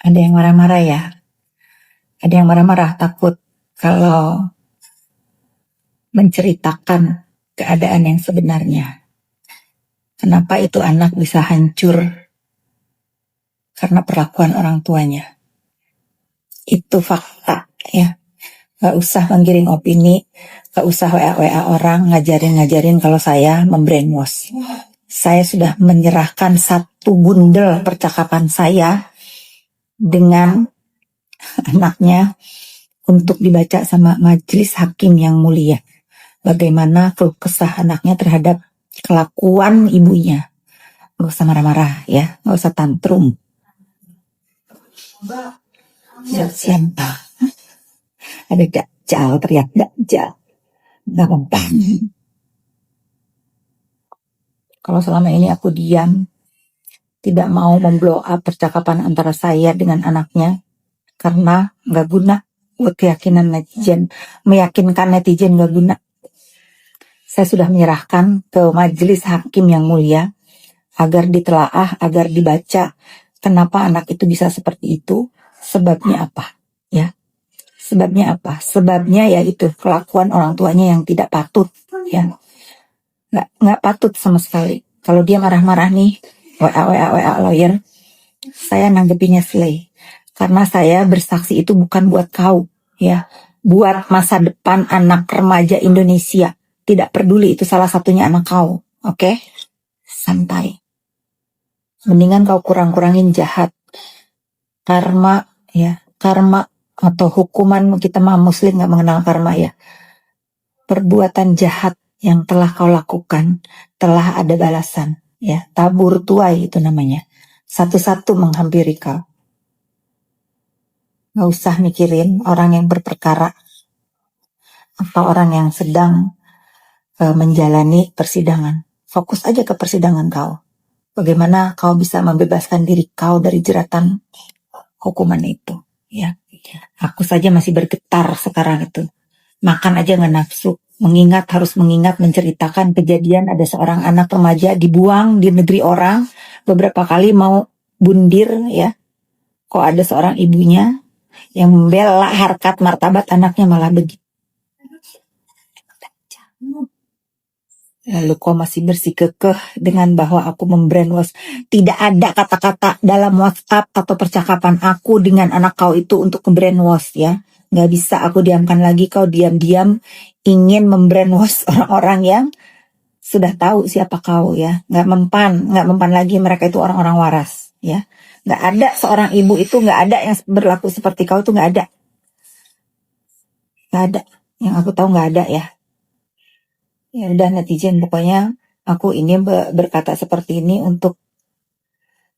Ada yang marah-marah ya. Ada yang marah-marah takut kalau menceritakan keadaan yang sebenarnya. Kenapa itu anak bisa hancur karena perlakuan orang tuanya. Itu fakta ya. Gak usah menggiring opini, gak usah WA orang ngajarin kalau saya membrainwash. Saya sudah menyerahkan satu bundel percakapan saya dengan anaknya untuk dibaca sama majelis hakim yang mulia. Bagaimana keluh kesah anaknya terhadap kelakuan ibunya. Gak usah marah-marah ya, gak usah tantrum. Siapa? Ada Dajjal, teriak Dajjal. Gak mempan. Kalau selama ini aku diam, tidak mau memblow up percakapan antara saya dengan anaknya, karena gak guna buat keyakinan netizen, meyakinkan netizen gak guna. Saya sudah menyerahkan ke majelis hakim yang mulia, agar ditelaah, agar dibaca, kenapa anak itu bisa seperti itu, sebabnya apa, ya. Sebabnya apa? Sebabnya yaitu kelakuan orang tuanya yang tidak patut, ya. Nggak patut sama sekali. Kalau dia marah-marah nih, WA lawyer, saya nanggepinnya slay. Karena saya bersaksi itu bukan buat kau, ya. Buat masa depan anak remaja Indonesia. Tidak peduli itu salah satunya anak kau, oke? Santai. Mendingan kau kurang-kurangin jahat. Karma, ya. Karma atau hukuman, kita mah muslim gak mengenal karma ya. Perbuatan jahat yang telah kau lakukan telah ada balasan, ya. Tabur tuai itu namanya. Satu-satu menghampiri kau. Gak usah mikirin orang yang berperkara atau orang yang sedang menjalani persidangan. Fokus aja ke persidangan kau. Bagaimana kau bisa membebaskan diri kau dari jeratan hukuman itu, ya. Aku saja masih bergetar sekarang itu. Makan aja gak nafsu. Harus mengingat, menceritakan kejadian ada seorang anak remaja dibuang di negeri orang. Beberapa kali mau bundir, ya. Kok ada seorang ibunya yang membela harkat martabat anaknya malah begitu. Lalu kau masih bersikukuh dengan bahwa aku membrainwash. Tidak ada kata-kata dalam WhatsApp atau percakapan aku dengan anak kau itu untuk membrainwash, ya. Gak bisa aku diamkan lagi. Kau diam-diam ingin membrainwash orang-orang yang sudah tahu siapa kau, ya. Gak mempan lagi mereka itu orang-orang waras, ya. Gak ada seorang ibu itu, gak ada yang berlaku seperti kau itu, gak ada. Gak ada. Yang aku tahu gak ada, ya. Ya udah netizen, pokoknya aku ini berkata seperti ini untuk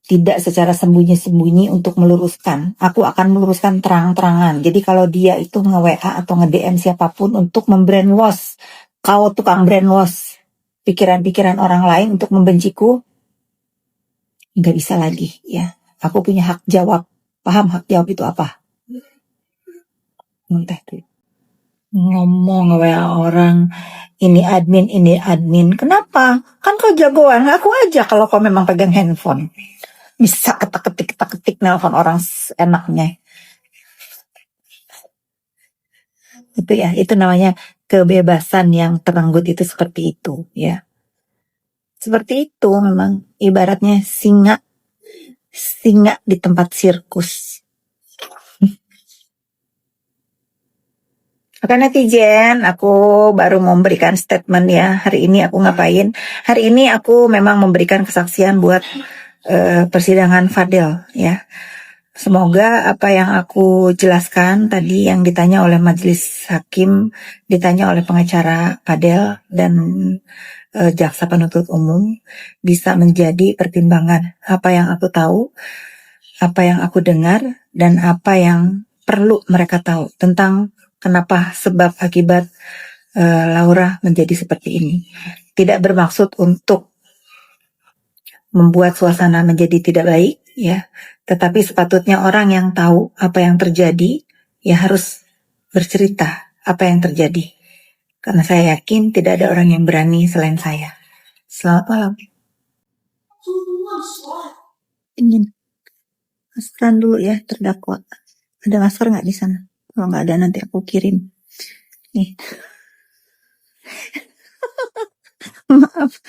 tidak secara sembunyi-sembunyi untuk meluruskan. Aku akan meluruskan terang-terangan. Jadi kalau dia itu nge-WA atau nge-DM siapapun untuk membrainwash, kau tukang brainwash pikiran-pikiran orang lain untuk membenciku, nggak bisa lagi, ya. Aku punya hak jawab. Paham hak jawab itu apa? Muntah tuh. Ngomong WA orang, ini admin. Kenapa? Kan kau jagoan, aku aja kalau kau memang pegang handphone. Bisa ketik nelpon orang enaknya. Itu ya, itu namanya kebebasan yang terenggut itu seperti itu, ya. Seperti itu memang ibaratnya singa di tempat sirkus. Oke netizen, aku baru memberikan statement ya. Hari ini aku ngapain? Hari ini aku memang memberikan kesaksian buat persidangan Fadel, ya. Semoga apa yang aku jelaskan tadi yang ditanya oleh majelis hakim, ditanya oleh pengacara Fadel dan jaksa penuntut umum bisa menjadi pertimbangan apa yang aku tahu, apa yang aku dengar, dan apa yang perlu mereka tahu tentang kenapa sebab akibat Laura menjadi seperti ini. Tidak bermaksud untuk membuat suasana menjadi tidak baik, ya. Tetapi sepatutnya orang yang tahu apa yang terjadi, ya harus bercerita apa yang terjadi. Karena saya yakin tidak ada orang yang berani selain saya. Selamat malam. Ingin Maskeran dulu ya terdakwa. Ada masker nggak di sana? Kalau nggak ada nanti aku kirim. Nih, maaf.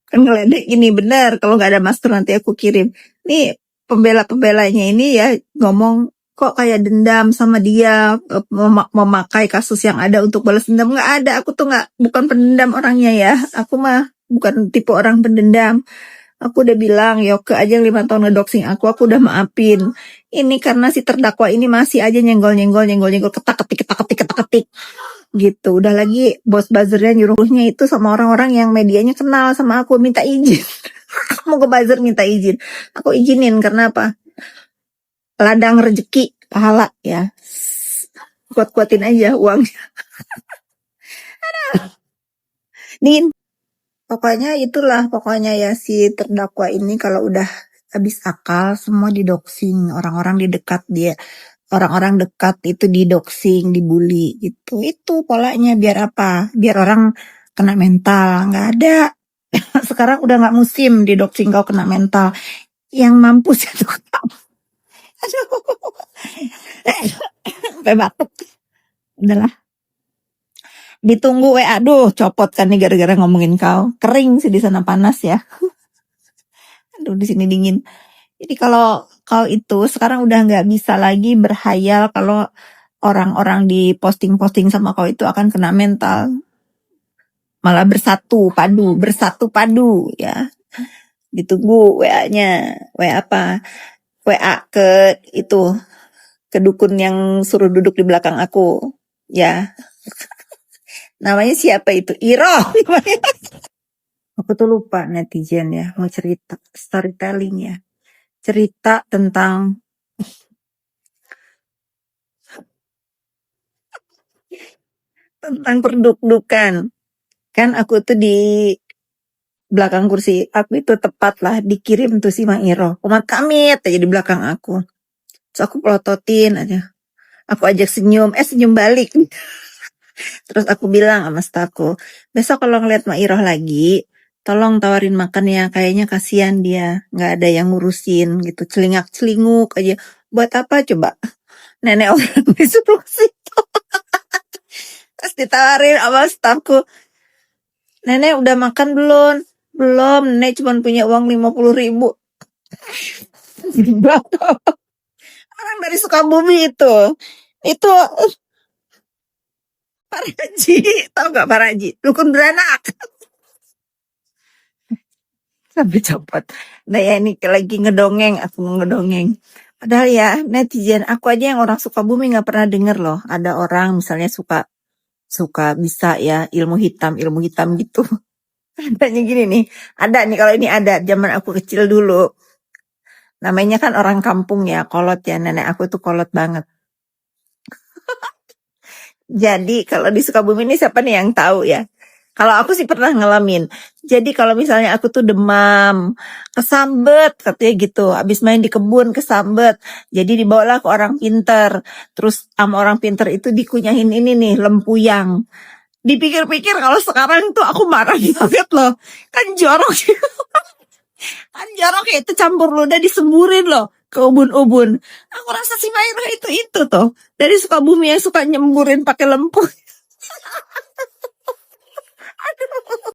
Kan ngeledek ini benar. Kalau nggak ada masker nanti aku kirim. Nih pembela-pembelanya ini ya ngomong kok kayak dendam sama dia, memakai kasus yang ada untuk balas dendam. Nggak ada. Aku tuh bukan pendendam orangnya ya. Aku mah bukan tipe orang pendendam. Aku udah bilang, Yoke aja 5 tahun ngedoxing aku udah maafin. Ini karena si terdakwa ini masih aja nyenggol, ketak-ketik, gitu. Udah lagi bos buzzernya nyuruhnya itu sama orang-orang yang medianya kenal sama aku, minta izin. Mau ke buzzer minta izin. Aku izinin, karena apa? Ladang rezeki, pahala ya. Kuat-kuatin aja uangnya. Din, pokoknya ya si terdakwa ini kalau udah habis akal semua didoxing, orang-orang di dekat dia, orang-orang dekat itu didoxing, dibully gitu. Itu polanya biar apa? Biar orang kena mental. Nggak ada. Sekarang udah nggak musim didoxing kau kena mental. Yang mampus itu kamu. Aduh. Sampai batuk. Udahlah. Ditunggu aduh copot kan nih gara-gara ngomongin kau. Kering sih di sana panas ya. Aduh di sini dingin. Jadi kalau kau itu sekarang udah nggak bisa lagi berhayal kalau orang-orang di posting-posting sama kau itu akan kena mental. Malah bersatu padu ya. Ditunggu WA-nya. WA apa? WA ke itu, ke dukun yang suruh duduk di belakang aku. Ya. Namanya siapa itu? Iro. Aku tuh lupa netizen ya, mau cerita storytelling ya. Cerita tentang perduk-dukan. Kan aku tuh di belakang kursi aku itu tepat lah dikirim tuh si Mairo. Umat Kamit aja di belakang aku. Terus aku pelototin aja. Aku ajak senyum balik. Terus aku bilang sama stafku, besok kalau ngeliat Mairo lagi, tolong tawarin makan ya, kayaknya kasihan dia, nggak ada yang ngurusin gitu, celingak-celinguk aja. Buat apa coba? Nenek orang disuruh ke situ. Terus ditawarin sama stafku, nenek udah makan belum? Belum, nenek cuma punya uang 50.000. Orang dari Sukabumi itu Pak Raji, tau gak Pak Raji? Dukun beranak. Sampai copot. Nah ya ini lagi ngedongeng, aku ngedongeng. Padahal ya netizen, aku aja yang orang Sukabumi gak pernah denger loh. Ada orang misalnya suka bisa ya ilmu hitam gitu. Adanya gini nih, ada nih kalau ini ada zaman aku kecil dulu. Namanya kan orang kampung ya, kolot ya, nenek aku tuh kolot banget. Jadi kalau di Sukabumi ini siapa nih yang tahu ya? Kalau aku sih pernah ngalamin. Jadi kalau misalnya aku tuh demam, kesambet katanya gitu. Habis main di kebun kesambet. Jadi dibawalah ke orang pinter. Terus sama orang pinter itu dikunyahin ini nih, lempuyang. Dipikir-pikir kalau sekarang tuh aku marah banget loh. Kan jorok. Kan jorok ya, itu campur ludah disemburin loh ke ubun-ubun. Aku rasa si Maira itu tuh. Dari Sukabumi yang suka nyemburin pakai lempu. Aduh.